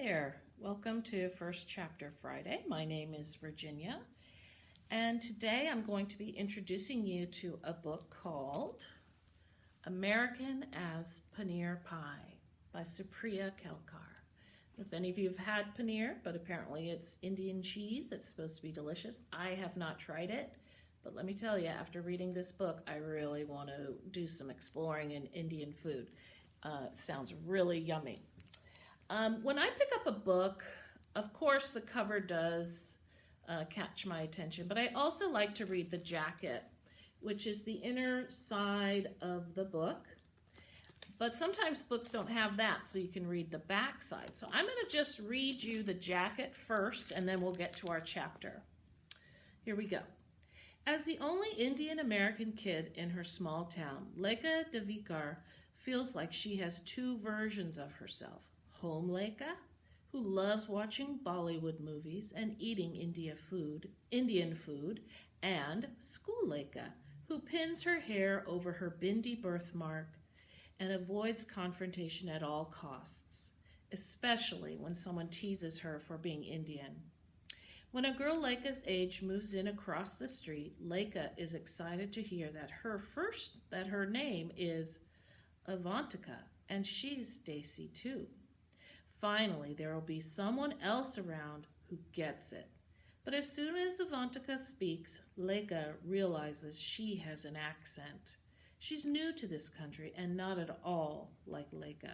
there. Welcome to First Chapter Friday. My name is Virginia, and today I'm going to be introducing you to a book called American as Paneer Pie by Supriya Kelkar. If any of you have had paneer, but apparently it's Indian cheese, it's supposed to be delicious. I have not tried it, but let me tell you, after reading this book, I really want to do some exploring in Indian food. It sounds really yummy. When I pick up a book, of course the cover does catch my attention, but I also like to read the jacket, which is the inner side of the book. But sometimes books don't have that, so you can read the back side. So I'm going to just read you the jacket first, and then we'll get to our chapter. Here we go. As the only Indian American kid in her small town, Lekha Devikar feels like she has two versions of herself. Home Lekha, who loves watching Bollywood movies and eating Indian food, and School Lekha, who pins her hair over her Bindi birthmark and avoids confrontation at all costs, especially when someone teases her for being Indian. When a girl Lekha's age moves in across the street, Lekha is excited to hear that her name is Avantika, and she's Desi too. Finally, there will be someone else around who gets it. But as soon as Avantika speaks, Lekha realizes she has an accent. She's new to this country and not at all like Lekha.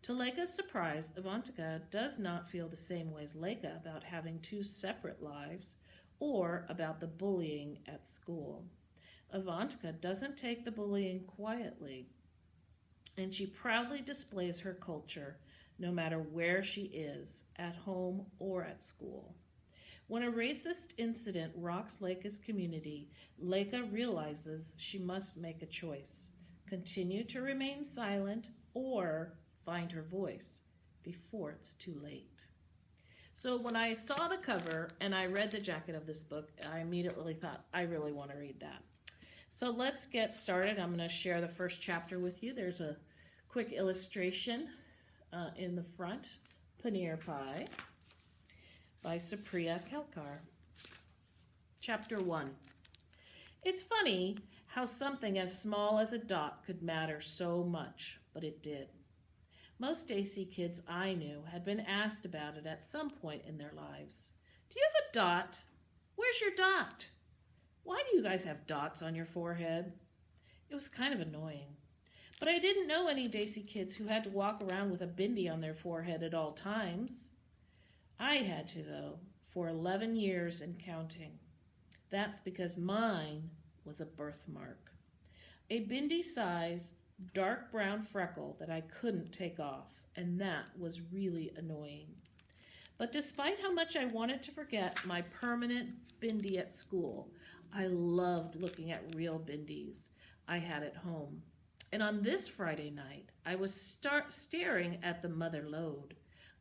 To Lekha's surprise, Avantika does not feel the same way as Lekha about having two separate lives or about the bullying at school. Avantika doesn't take the bullying quietly, and she proudly displays her culture no matter where she is, at home or at school. When a racist incident rocks Lekha's community, Lekha realizes she must make a choice: continue to remain silent or find her voice before it's too late. So when I saw the cover and I read the jacket of this book, I immediately thought, I really want to read that. So let's get started. I'm going to share the first chapter with you. There's a quick illustration in the front, Paneer Pie by Supriya Kelkar. Chapter 1. It's funny how something as small as a dot could matter so much, but it did. Most Desi kids I knew had been asked about it at some point in their lives. Do you have a dot? Where's your dot? Why do you guys have dots on your forehead? It was kind of annoying. But I didn't know any Desi kids who had to walk around with a bindi on their forehead at all times. I had to, though, for 11 years and counting. That's because mine was a birthmark. A bindi-size, dark brown freckle that I couldn't take off, and that was really annoying. But despite how much I wanted to forget my permanent bindi at school, I loved looking at real bindis I had at home. And on this Friday night, I was staring at the mother lode.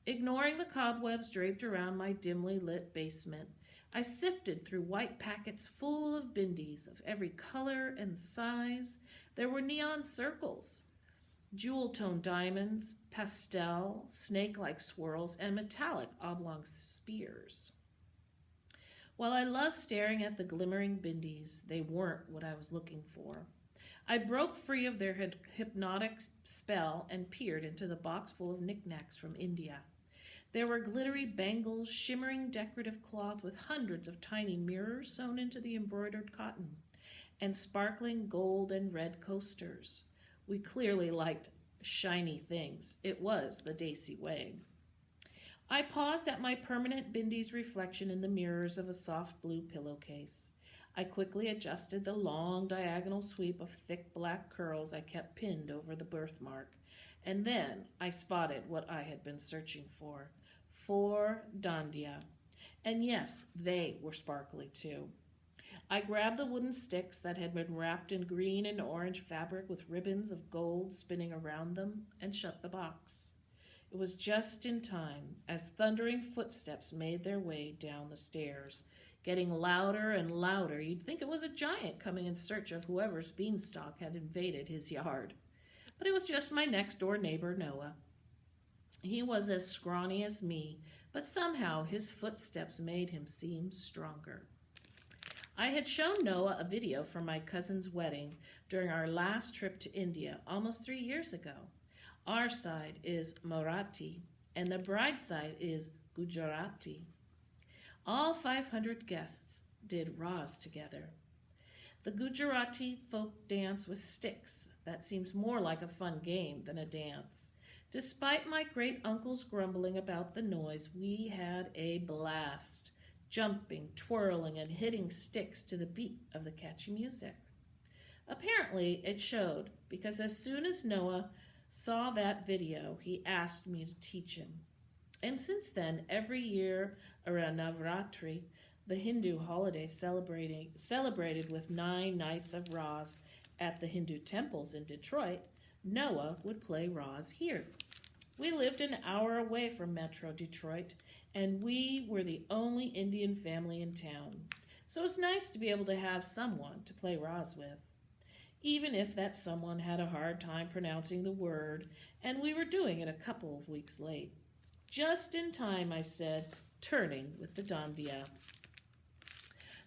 Ignoring the cobwebs draped around my dimly lit basement, I sifted through white packets full of bindis of every color and size. There were neon circles, jewel-toned diamonds, pastel, snake-like swirls, and metallic oblong spears. While I loved staring at the glimmering bindis, they weren't what I was looking for. I broke free of their hypnotic spell and peered into the box full of knickknacks from India. There were glittery bangles, shimmering decorative cloth with hundreds of tiny mirrors sewn into the embroidered cotton, and sparkling gold and red coasters. We clearly liked shiny things. It was the Desi way. I paused at my permanent bindi's reflection in the mirrors of a soft blue pillowcase. I quickly adjusted the long diagonal sweep of thick black curls I kept pinned over the birthmark, and then I spotted what I had been searching for. 4 dandiya. And yes, they were sparkly too. I grabbed the wooden sticks that had been wrapped in green and orange fabric with ribbons of gold spinning around them and shut the box. It was just in time as thundering footsteps made their way down the stairs, getting louder and louder. You'd think it was a giant coming in search of whoever's beanstalk had invaded his yard. But it was just my next-door neighbor, Noah. He was as scrawny as me, but somehow his footsteps made him seem stronger. I had shown Noah a video from my cousin's wedding during our last trip to India almost 3 years ago. Our side is Marathi, and the bride's side is Gujarati. All 500 guests did Ras together. The Gujarati folk dance with sticks. That seems more like a fun game than a dance. Despite my great-uncle's grumbling about the noise, we had a blast, jumping, twirling, and hitting sticks to the beat of the catchy music. Apparently, it showed, because as soon as Noah saw that video, he asked me to teach him. And since then, every year around Navratri, the Hindu holiday celebrated with 9 nights of Ras at the Hindu temples in Detroit, Noah would play Ras here. We lived an hour away from Metro Detroit, and we were the only Indian family in town. So it's nice to be able to have someone to play Ras with, even if that someone had a hard time pronouncing the word, and we were doing it a couple of weeks late. Just in time, I said, turning with the dandiya.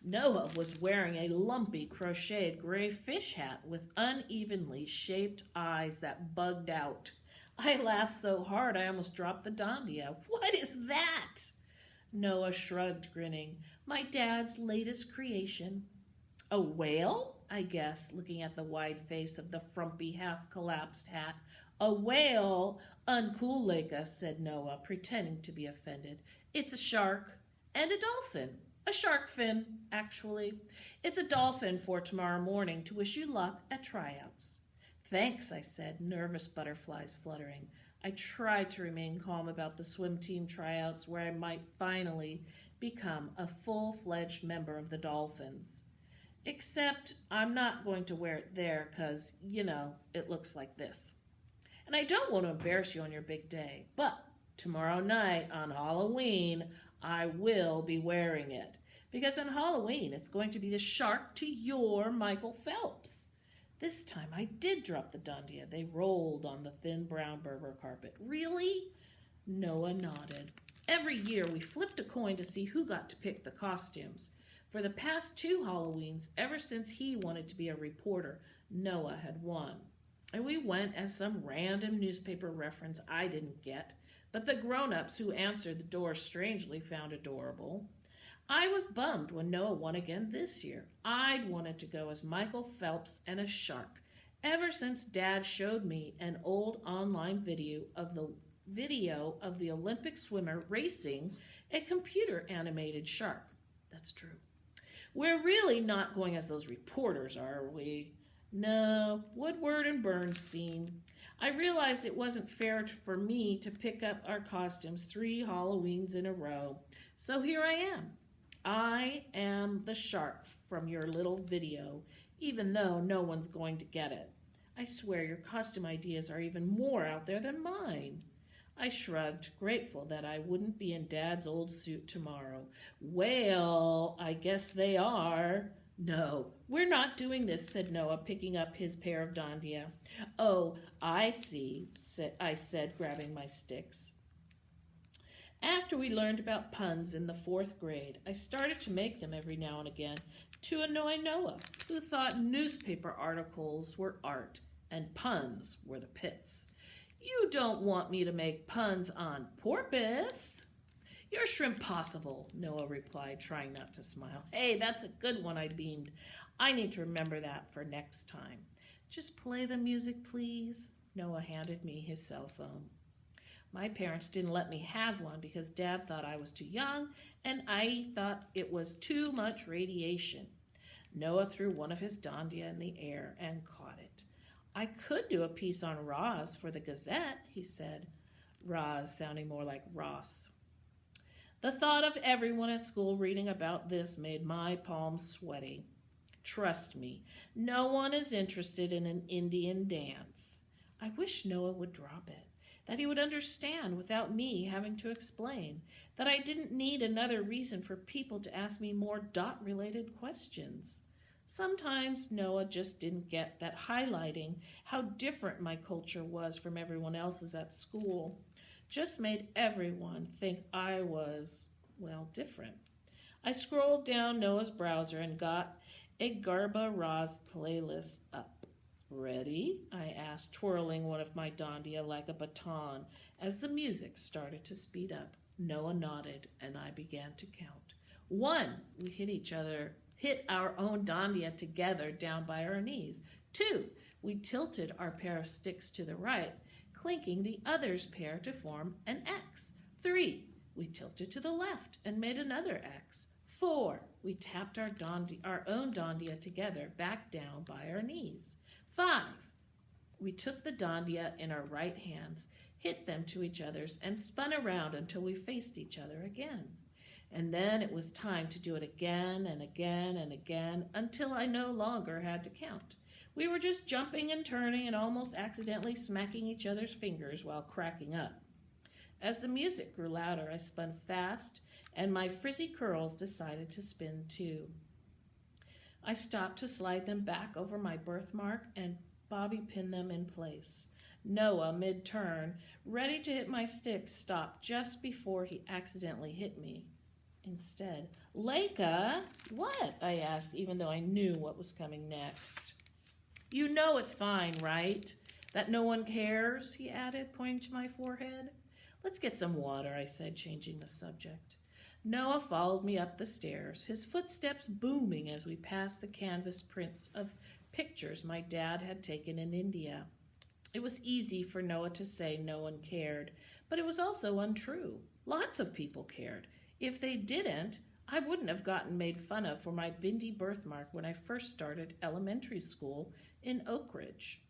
Noah was wearing a lumpy crocheted gray fish hat with unevenly shaped eyes that bugged out. I laughed so hard I almost dropped the dandiya. What is that? Noah shrugged, grinning. My dad's latest creation. A whale? I guess, looking at the wide face of the frumpy, half-collapsed hat. A whale? Uncool Leka, said Noah, pretending to be offended. It's a shark and a dolphin. A shark fin, actually. It's a dolphin for tomorrow morning to wish you luck at tryouts. Thanks, I said, nervous butterflies fluttering. I tried to remain calm about the swim team tryouts where I might finally become a full-fledged member of the Dolphins. Except I'm not going to wear it there because, it looks like this. And I don't want to embarrass you on your big day, but tomorrow night on Halloween, I will be wearing it. Because on Halloween, it's going to be the shark to your Michael Phelps. This time I did drop the dandiya. They rolled on the thin brown Berber carpet. Really? Noah nodded. Every year we flipped a coin to see who got to pick the costumes. For the past 2 Halloweens, ever since he wanted to be a reporter, Noah had won. And we went as some random newspaper reference I didn't get, but the grown-ups who answered the door strangely found adorable. I was bummed when Noah won again this year. I'd wanted to go as Michael Phelps and a shark ever since Dad showed me an old online video of the Olympic swimmer racing a computer-animated shark. That's true. We're really not going as those reporters, are we? No, Woodward and Bernstein. I realized it wasn't fair for me to pick up our costumes 3 Halloweens in a row. So here I am. I am the shark from your little video, even though no one's going to get it. I swear your costume ideas are even more out there than mine. I shrugged, grateful that I wouldn't be in Dad's old suit tomorrow. Well, I guess they are. No, we're not doing this, said Noah, picking up his pair of dandiya. Oh, I see, I said, grabbing my sticks. After we learned about puns in the 4th grade, I started to make them every now and again to annoy Noah, who thought newspaper articles were art and puns were the pits. You don't want me to make puns on porpoise? You're shrimp-possible, Noah replied, trying not to smile. Hey, that's a good one, I beamed. I need to remember that for next time. Just play the music, please. Noah handed me his cell phone. My parents didn't let me have one because Dad thought I was too young and I thought it was too much radiation. Noah threw one of his dandiya in the air and caught it. I could do a piece on Ras for the Gazette, he said, Ras sounding more like Ross. The thought of everyone at school reading about this made my palms sweaty. Trust me, no one is interested in an Indian dance. I wish Noah would drop it, that he would understand without me having to explain, that I didn't need another reason for people to ask me more dot-related questions. Sometimes Noah just didn't get that highlighting how different my culture was from everyone else's at school. just made everyone think I was, well, different. I scrolled down Noah's browser and got a Garba Raz playlist up. Ready? I asked, twirling one of my dandia like a baton as the music started to speed up. Noah nodded, and I began to count. 1, we hit our own dandia together down by our knees. 2, we tilted our pair of sticks to the right, clinking the other's pair to form an X. 3, we tilted to the left and made another X. 4, we tapped our own dandia together back down by our knees. 5, we took the dandia in our right hands, hit them to each other's, and spun around until we faced each other again. And then it was time to do it again and again and again until I no longer had to count. We were just jumping and turning and almost accidentally smacking each other's fingers while cracking up. As the music grew louder, I spun fast, and my frizzy curls decided to spin too. I stopped to slide them back over my birthmark and bobby pin them in place. Noah, mid-turn, ready to hit my stick, stopped just before he accidentally hit me. Instead, Leica, what? I asked, even though I knew what was coming next. You know it's fine, right? That no one cares, he added, pointing to my forehead. Let's get some water, I said, changing the subject. Noah followed me up the stairs, his footsteps booming as we passed the canvas prints of pictures my dad had taken in India. It was easy for Noah to say no one cared, but it was also untrue. Lots of people cared. If they didn't, I wouldn't have gotten made fun of for my Bindi birthmark when I first started elementary school in Oak Ridge.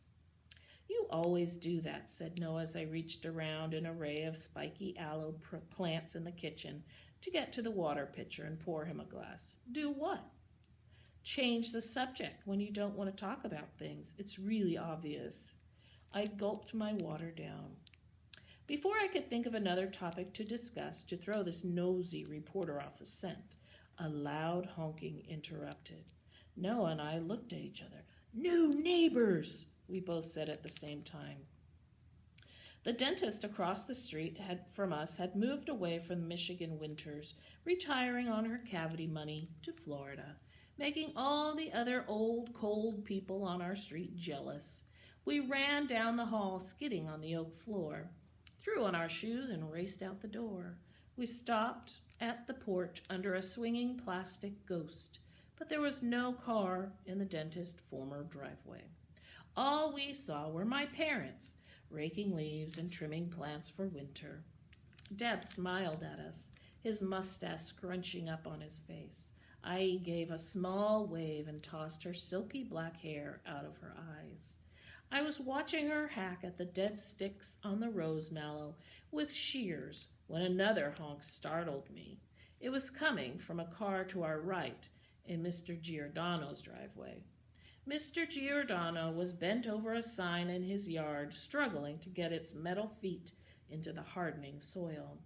You always do that, said Noah as I reached around an array of spiky aloe plants in the kitchen to get to the water pitcher and pour him a glass. Do what? Change the subject when you don't want to talk about things. It's really obvious. I gulped my water down. Before I could think of another topic to discuss to throw this nosy reporter off the scent, a loud honking interrupted. Noah and I looked at each other. New neighbors, we both said at the same time. The dentist across the street from us had moved away from Michigan winters, retiring on her cavity money to Florida, making all the other old, cold people on our street jealous. We ran down the hall, skidding on the oak floor, threw on our shoes, and raced out the door. We stopped at the porch under a swinging plastic ghost, but there was no car in the dentist's former driveway. All we saw were my parents, raking leaves and trimming plants for winter. Dad smiled at us, his mustache scrunching up on his face. I gave a small wave and tossed her silky black hair out of her eyes. I was watching her hack at the dead sticks on the rose mallow with shears when another honk startled me. It was coming from a car to our right in Mr. Giordano's driveway. Mr. Giordano was bent over a sign in his yard, struggling to get its metal feet into the hardening soil.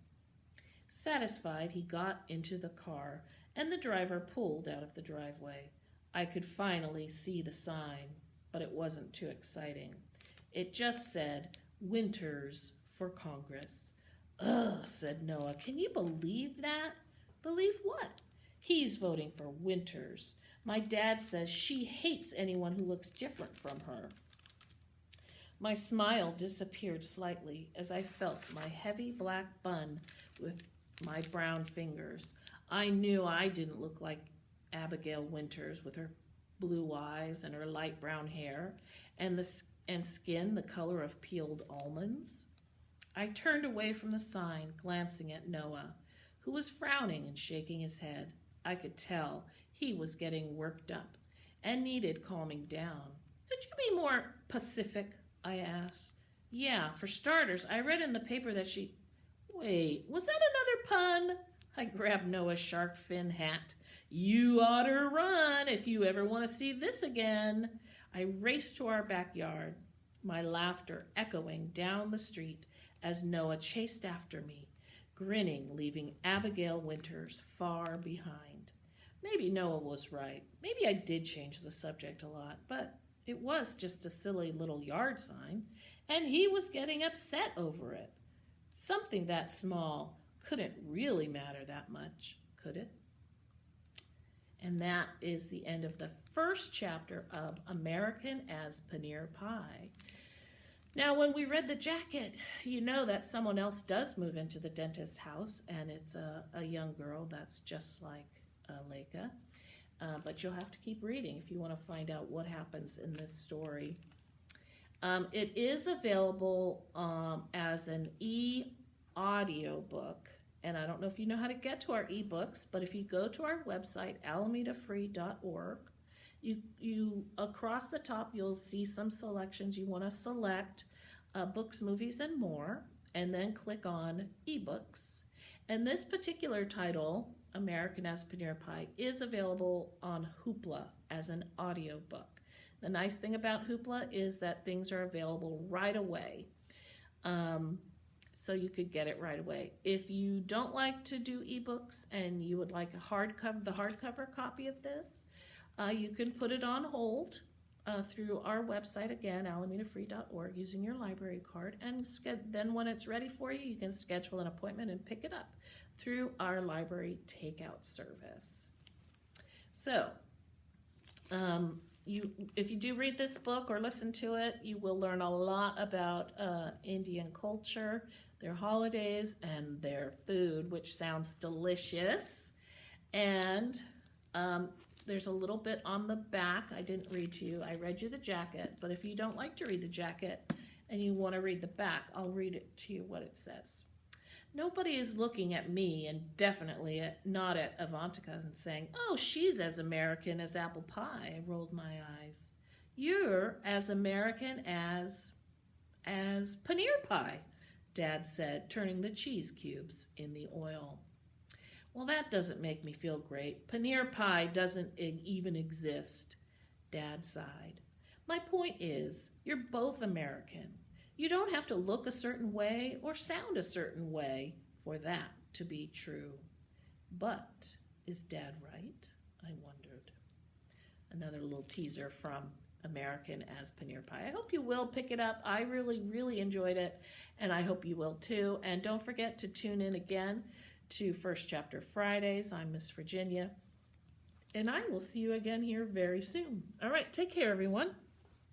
Satisfied, he got into the car, and the driver pulled out of the driveway. I could finally see the sign, but it wasn't too exciting. It just said, Winters for Congress. Ugh, said Noah. Can you believe that? Believe what? He's voting for Winters. My dad says she hates anyone who looks different from her. My smile disappeared slightly as I felt my heavy black bun with my brown fingers. I knew I didn't look like Abigail Winters with her blue eyes and her light brown hair and skin the color of peeled almonds. I turned away from the sign, glancing at Noah, who was frowning and shaking his head. I could tell he was getting worked up and needed calming down. Could you be more pacific? I asked. Yeah, for starters, I read in the paper that she... Wait, was that another pun? I grabbed Noah's shark fin hat. You ought to run if you ever want to see this again. I raced to our backyard, my laughter echoing down the street as Noah chased after me, grinning, leaving Abigail Winters far behind. Maybe Noah was right. Maybe I did change the subject a lot, but it was just a silly little yard sign, and he was getting upset over it. Something that small couldn't really matter that much, could it? And that is the end of the first chapter of American as Paneer Pie. Now, when we read the jacket, you know that someone else does move into the dentist's house, and it's a young girl that's just like Leica. But you'll have to keep reading if you want to find out what happens in this story. It is available as an e-audio book, and I don't know if you know how to get to our ebooks, but if you go to our website, alamedafree.org, you across the top you'll see some selections. You want to select books, movies, and more, and then click on ebooks. And this particular title, American as Paneer Pie, is available on Hoopla as an audiobook. The nice thing about Hoopla is that things are available right away. So you could get it right away. If you don't like to do ebooks and you would like the hardcover copy of this, you can put it on hold through our website, again, alamedafree.org, using your library card. And then when it's ready for you, you can schedule an appointment and pick it up through our library takeout service. So, if you do read this book or listen to it, you will learn a lot about Indian culture, their holidays, and their food, which sounds delicious. And there's a little bit on the back I didn't read to you. I read you the jacket, but if you don't like to read the jacket and you want to read the back, I'll read it to you what it says. Nobody is looking at me, and definitely not at Avantika, and saying, "Oh, she's as American as apple pie." I rolled my eyes. "You're as American as paneer pie," Dad said, turning the cheese cubes in the oil. "Well, that doesn't make me feel great. Paneer pie doesn't even exist," Dad sighed. "My point is, you're both American. You don't have to look a certain way or sound a certain way for that to be true." But is Dad right? I wondered. Another little teaser from American as Paneer Pie. I hope you will pick it up. I really, really enjoyed it, and I hope you will too. And don't forget to tune in again to First Chapter Fridays. I'm Miss Virginia, and I will see you again here very soon. All right, take care, everyone.